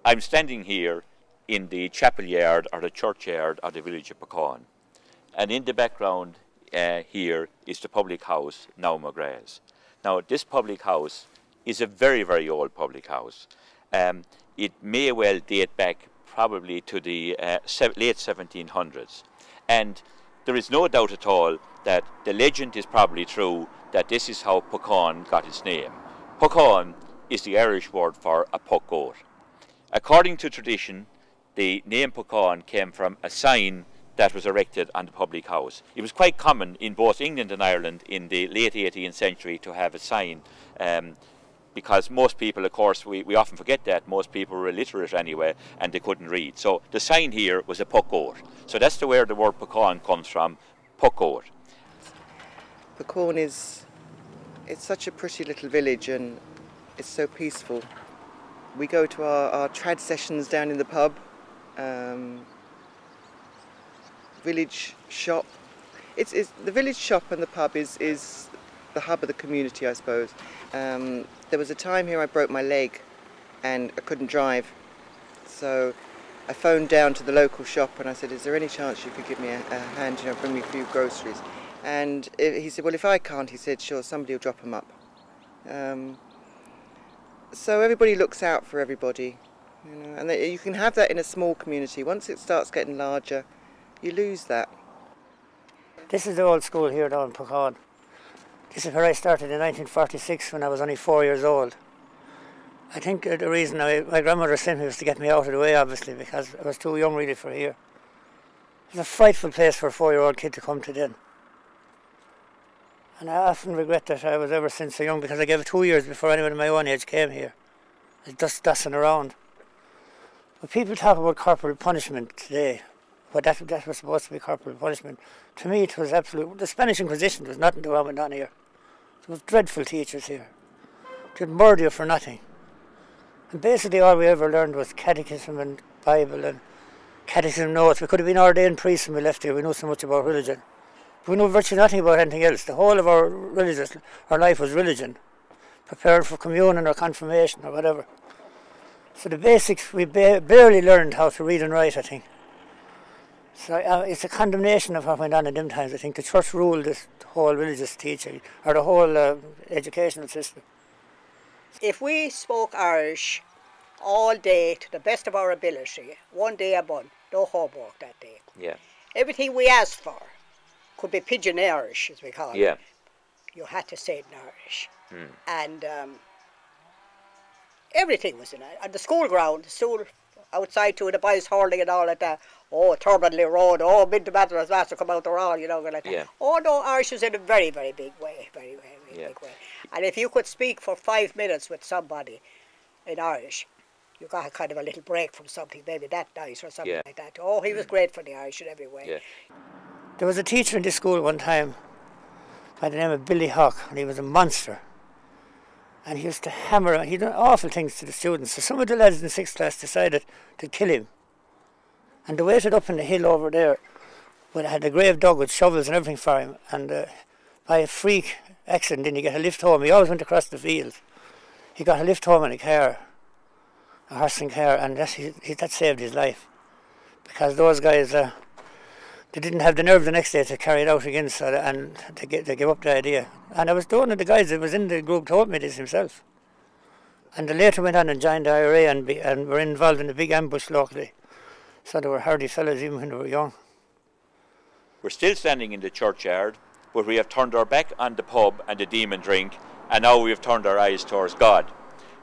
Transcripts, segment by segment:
I'm standing here in the chapel yard or the churchyard of the village of Pukane. And in the background here is the public house, now McGrath's. Now this public house is a very, very old public house. It may well date back probably to the late 1700s. And there is no doubt at all that the legend is probably true that this is how Pukane got its name. Pukane is the Irish word for a puck goat. According to tradition, the name Pukane came from a sign that was erected on the public house. It was quite common in both England and Ireland in the late 18th century to have a sign, because most people, of course, we often forget that, most people were illiterate anyway and they couldn't read. So the sign here was a puck goat. So that's where the word Pukane comes from, puck goat. Pukane it's such a pretty little village and it's so peaceful. We go to our trad sessions down in the pub, village shop. It's the village shop and the pub is the hub of the community, I suppose. There was a time here I broke my leg and I couldn't drive, so I phoned down to the local shop and I said, is there any chance you could give me a hand, bring me a few groceries? And he said, well, if I can't, he said, sure, somebody will drop them up. So everybody looks out for everybody, and you can have that in a small community. Once it starts getting larger, you lose that. This is the old school here down in Pukane. This is where I started in 1946 when I was only 4 years old. I think the reason my grandmother sent me was to get me out of the way, obviously, because I was too young really for here. It was a frightful place for a 4-year-old kid to come to then. And I often regret that I was ever since so young, because I gave it 2 years before anyone of my own age came here. I was just dusting around. But people talk about corporal punishment today. But that was supposed to be corporal punishment. To me it was absolute. The Spanish Inquisition, there was nothing to what went on here. There was dreadful teachers here. They'd murder you for nothing. And basically all we ever learned was catechism and Bible and catechism notes. We could have been ordained priests when we left here. We knew so much about religion. We knew virtually nothing about anything else. The whole of our life was religion, preparing for communion or confirmation or whatever. So the basics, we barely learned how to read and write, I think. So it's a condemnation of what went on in them times. I think the church ruled this whole religious teaching, or the whole educational system. If we spoke Irish all day to the best of our ability, one day a month, no homework that day. Yeah. Everything we asked for could be pidgin Irish, as we call it. Yeah. You had to say it in Irish. And everything was in it. At the school ground, the school outside to the boys hurling and all like that. Oh, Turbidley Road, oh, mid to Madras, to come out the road, like that. Yeah. Oh, no, Irish was in a very, very big way, very, very big way. And if you could speak for 5 minutes with somebody in Irish, you got kind of a little break from something, maybe that nice or something like that. Oh, he was great for the Irish in every way. Yeah. There was a teacher in this school one time by the name of Billy Hawk, and he was a monster. And he used to hammer, he did awful things to the students. So some of the lads in 6th class decided to kill him. And they waited up in the hill over there, where they had a grave dug with shovels and everything for him. And by a freak accident, didn't he get a lift home? He always went across the field. He got a lift home in a car, a horse and car, and that saved his life. Because those guys, they didn't have the nerve the next day to carry it out again, and they gave up the idea. And I was one of the guys that was in the group told me this himself. And they later went on and joined the IRA and were involved in a big ambush locally. So they were hardy fellas even when they were young. We're still standing in the churchyard, but we have turned our back on the pub and the demon drink, and now we have turned our eyes towards God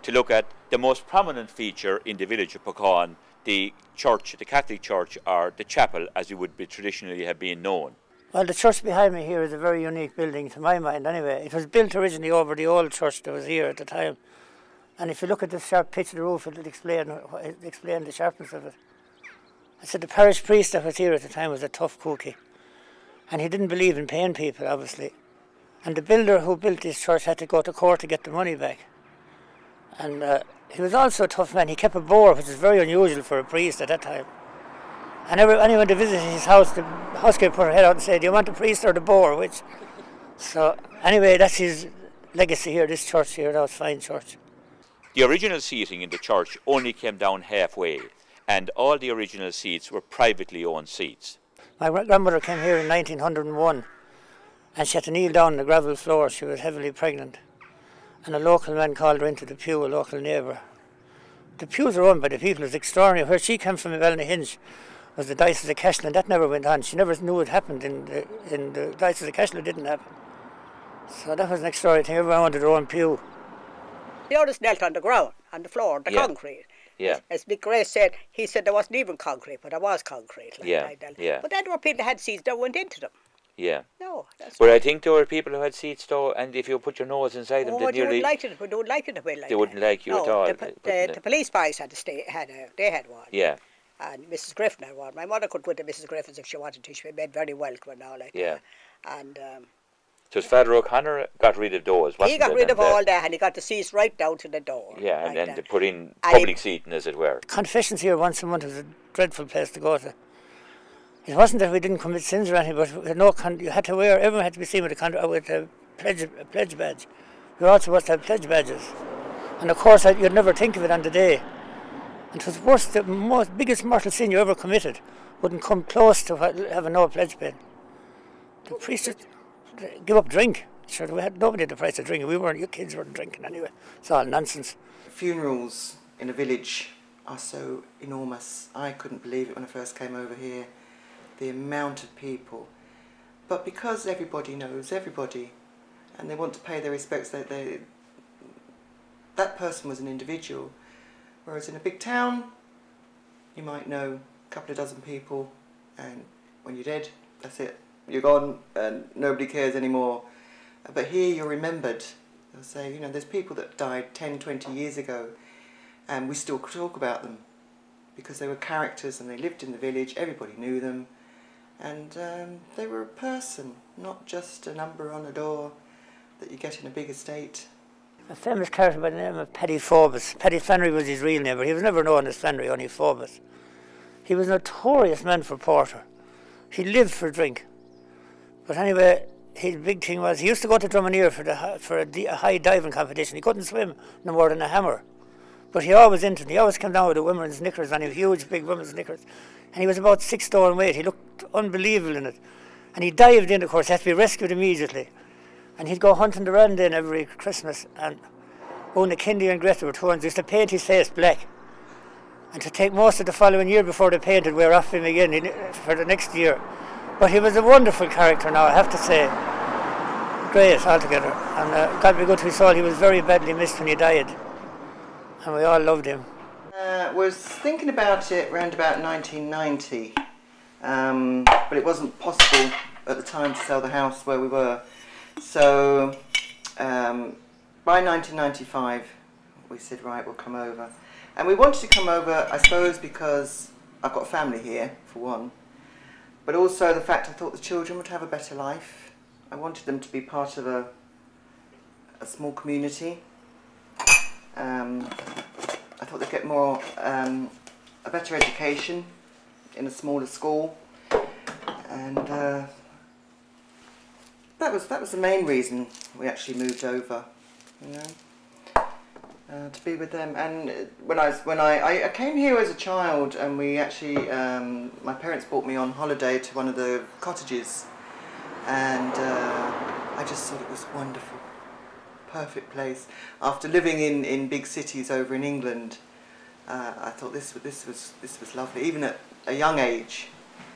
to look at the most prominent feature in the village of Pukane, the church, the Catholic church, or the chapel, as it would be traditionally have been known. Well, the church behind me here is a very unique building, to my mind anyway. It was built originally over the old church that was here at the time. And if you look at the sharp pitch of the roof, it'll explain the sharpness of it. I said the parish priest that was here at the time was a tough cookie. And he didn't believe in paying people, obviously. And the builder who built this church had to go to court to get the money back. And he was also a tough man. He kept a boar, which is very unusual for a priest at that time. And anyone that visited his house, the housekeeper put her head out and said, do you want the priest or the boar, which? So anyway, that's his legacy here, this church here, now it's a fine church. The original seating in the church only came down halfway, and all the original seats were privately owned seats. My grandmother came here in 1901, and she had to kneel down on the gravel floor. She was heavily pregnant, and a local man called her into the pew, a local neighbour. The pews were owned by the people. It was extraordinary. Where she came from in Ballynahinch was the Diocese of Cashel, and that never went on. She never knew it happened in the Diocese of Cashel. It didn't happen. So that was an extraordinary thing. Everyone wanted their own pew. The others knelt on the ground, on the floor, the concrete. Yeah. As Mick Grace said, he said there wasn't even concrete, but there was concrete. Like yeah. But then there were people that had seats that went into them. Yeah. No, that's But I think there were people who had seats though, and if you put your nose inside them, they wouldn't like it. They wouldn't like it to be like they wouldn't like you at all. The police barracks had they had one. Yeah. And Mrs. Griffin had one. My mother could go to Mrs. Griffin's if she wanted to. She made very welcome now, like. Yeah. And. So Father O'Connor got rid of those, wasn't he got rid of all that, and he got the seats right down to the door. Yeah, and then they put in public seating, as it were. Confessions here once a month was a dreadful place to go to. It wasn't that we didn't commit sins or anything, but you had to wear, everyone had to be seen with a pledge badge. We were also supposed to have pledge badges. And of course, you'd never think of it on the day. And it was worse, the biggest mortal sin you ever committed wouldn't come close to having no pledge pen. The priest would give up drink. Sure, we had nobody at the price of drinking. Your kids weren't drinking anyway. It's all nonsense. Funerals in a village are so enormous. I couldn't believe it when I first came over here, the amount of people. But because everybody knows everybody and they want to pay their respects, that person was an individual. Whereas in a big town, you might know a couple of dozen people, and when you're dead, that's it. You're gone and nobody cares anymore. But here you're remembered. They'll say, you know, there's people that died 10, 20 years ago and we still talk about them because they were characters and they lived in the village, everybody knew them, and they were a person, not just a number on a door that you get in a big estate. A famous character by the name of Paddy Forbes. Paddy Flannery was his real name, but he was never known as Flannery, only Forbes. He was a notorious man for porter. He lived for drink. But anyway, his big thing was, he used to go to Drummondere for a high diving competition. He couldn't swim no more than a hammer. But he always entered. He always came down with a women's knickers on him, huge, big women's knickers. And he was about 6 stone weight. He looked unbelievable in it. And he dived in, of course, had to be rescued immediately. And he'd go hunting the Randin every Christmas. And Una Kindy and Greta were twins. They used to paint his face black. And to take most of the following year before they painted, wear off him again for the next year. But he was a wonderful character now, I have to say. Great altogether. And God be good to his soul, he was very badly missed when he died. And we all loved him. Was thinking about it around about 1990, but it wasn't possible at the time to sell the house where we were. So by 1995 we said, right, we'll come over. And we wanted to come over, I suppose, because I've got a family here, for one. But also the fact I thought the children would have a better life. I wanted them to be part of a small community. I thought they'd get more, a better education in a smaller school. And that was the main reason we actually moved over, you know, to be with them. And when I came here as a child, and we actually, my parents brought me on holiday to one of the cottages, and I just thought it was wonderful, perfect place. After living in big cities over in England, I thought this was lovely, even at a young age.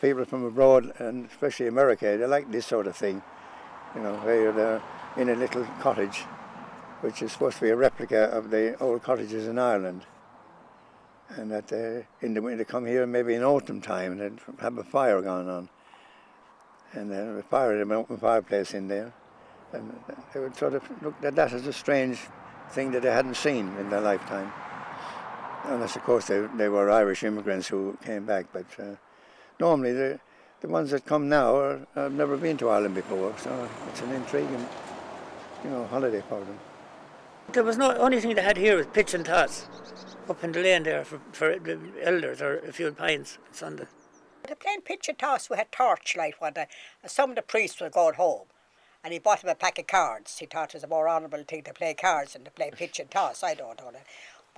People from abroad, and especially America, they like this sort of thing. You know, they're in a little cottage, which is supposed to be a replica of the old cottages in Ireland. And that in the winter come here, maybe in autumn time, and they'd have a fire going on. And a fire, an open fireplace in there. And they would sort of look at that as a strange thing that they hadn't seen in their lifetime. Unless, of course, they were Irish immigrants who came back. But normally, the ones that come now have never been to Ireland before, so it's an intriguing, you know, holiday for them. There was no only thing they had here was pitch and toss up in the lane there for the elders or a few pints on Sunday. They playing pitch and toss. We had torchlight one day, and some of the priests were going home, and he bought him a pack of cards. He thought it was a more honourable thing to play cards than to play pitch and toss. I don't know that.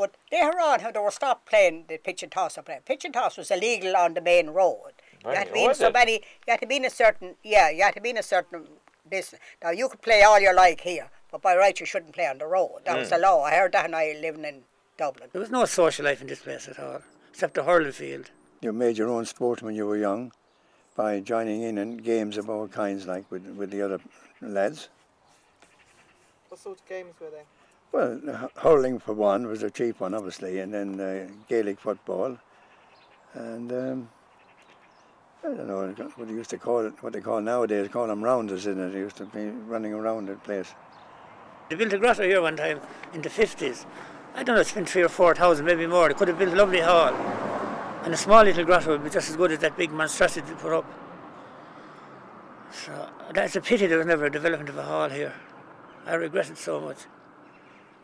But later on, how they were stopped playing the pitch and toss up there. Pitch and toss was illegal on the main road. You had to be in so many. You had to be in a certain. Yeah, you had to be in a certain distance. Now you could play all you like here, but by right you shouldn't play on the road. That was the law. I heard that when I living in Dublin. There was no social life in this place at all, except the hurling field. You made your own sport when you were young by joining in games of all kinds, like with the other lads. What sort of games were they? Well, hurling for one was a cheap one, obviously, and then Gaelic football, and I don't know what they used to call it. What they call nowadays, call them rounders, isn't it? They used to be running around the place. They built a grotto here one time in the 50s. I don't know, it's been 3,000 or 4,000, maybe more. They could have built a lovely hall, and a small little grotto would be just as good as that big monstrosity they put up. So that's a pity there was never a development of a hall here. I regret it so much.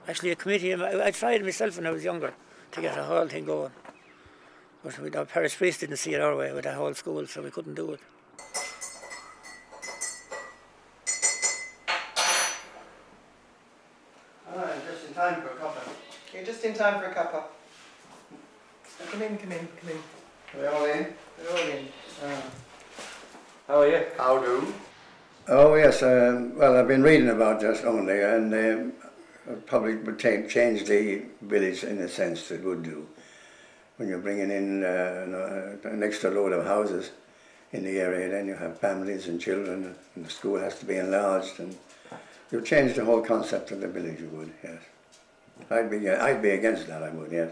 Actually, a committee, I tried myself when I was younger to get a hall thing going. But our parish priest didn't see it our way with that whole school, so we couldn't do it. Just in time for a cuppa. You're just in time for a cuppa. Come in, come in, come in. Are we all in? We're all in. How are you? How do? Oh yes, well I've been reading about this only, and probably would change the village in a sense it would do. When you're bringing in an extra load of houses in the area, then you have families and children, and the school has to be enlarged, and you've changed the whole concept of the village, you would, yes. I'd be against that, I would, yes.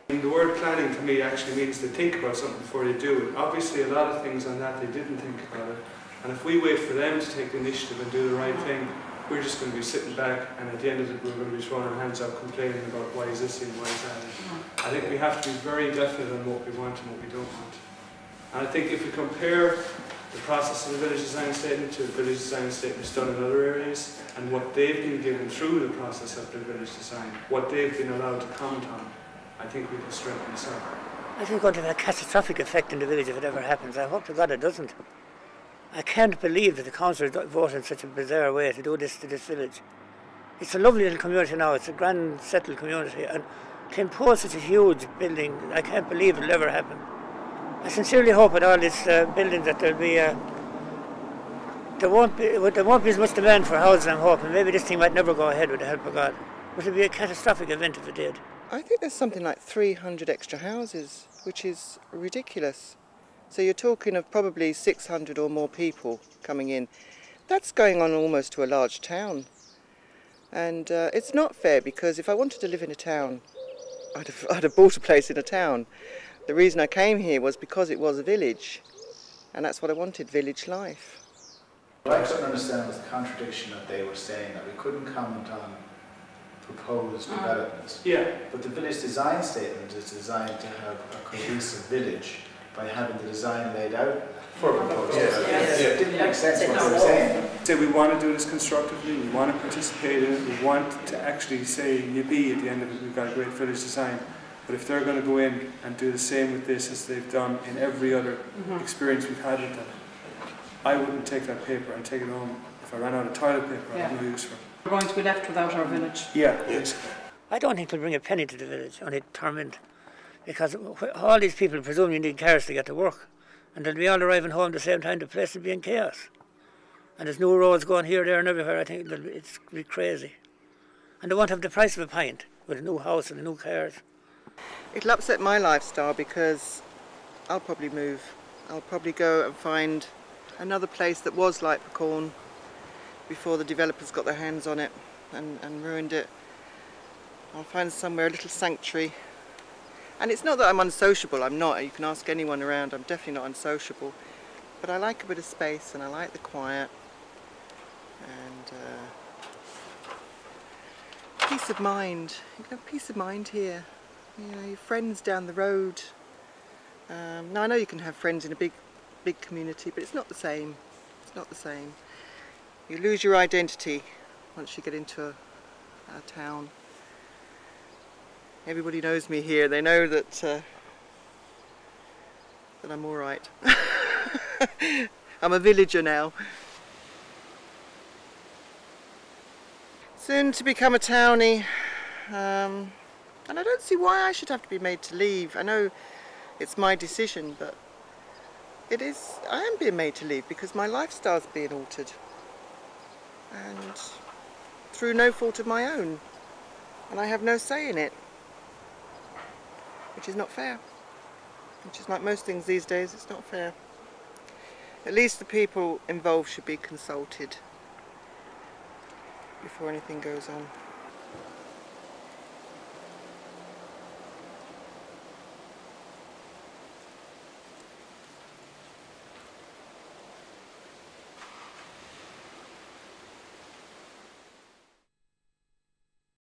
The word planning to me actually means to think about something before they do it. Obviously a lot of things on that they didn't think about it, and if we wait for them to take the initiative and do the right thing, we're just going to be sitting back, and at the end of it we're going to be throwing our hands up complaining about why is this and why is that. I think we have to be very definite on what we want and what we don't want. And I think if we compare the process of the village design statement to the village design statements done in other areas, and what they've been given through the process of their village design, what they've been allowed to comment on, I think we can strengthen this up. I think it's going to have a catastrophic effect in the village if it ever happens. I hope to God it doesn't. I can't believe that the council voted in such a bizarre way to do this to this village. It's a lovely little community now, it's a grand settled community, and to impose such a huge building, I can't believe it'll ever happen. I sincerely hope with all these buildings that there won't be as much demand for houses, I'm hoping. Maybe this thing might never go ahead with the help of God. But it'd be a catastrophic event if it did. I think there's something like 300 extra houses, which is ridiculous. So you're talking of probably 600 or more people coming in. That's going on almost to a large town. And it's not fair, because if I wanted to live in a town, I'd have bought a place in a town. The reason I came here was because it was a village, and that's what I wanted, village life. What I couldn't understand was the contradiction that they were saying, that we couldn't comment on proposed developments. Yeah. But the village design statement is designed to have a cohesive village by having the design laid out for proposed developments. It didn't make sense what they were saying. Say we want to do this constructively, we want to participate in it, we want to actually say yippee at the end of it, we've got a great village design. But if they're going to go in and do the same with this as they've done in every other experience we've had with them, I wouldn't take that paper and take it home. If I ran out of toilet paper, I have no use for it. We're going to be left without our village. Yeah, yes. I don't think they'll bring a penny to the village, only torment. Because all these people presumably need cars to get to work. And they'll be all arriving home at the same time, the place will be in chaos. And there's new roads going here, there and everywhere. I think it's going to be crazy. And they won't have the price of a pint with a new house and the new cars. It'll upset my lifestyle, because I'll probably move. I'll probably go and find another place that was like Pukane before the developers got their hands on it and ruined it. I'll find somewhere, a little sanctuary. And it's not that I'm unsociable, I'm not. You can ask anyone around, I'm definitely not unsociable. But I like a bit of space and I like the quiet. And peace of mind. You can have peace of mind here. You know, your friends down the road. Now I know you can have friends in a big community, but it's not the same. It's not the same. You lose your identity once you get into a town. Everybody knows me here. They know that that I'm all right. I'm a villager now. Soon to become a townie. I And I don't see why I should have to be made to leave. I know it's my decision, but I am being made to leave because my lifestyle's being altered. And through no fault of my own. And I have no say in it. Which is not fair. Which is like most things these days, it's not fair. At least the people involved should be consulted before anything goes on.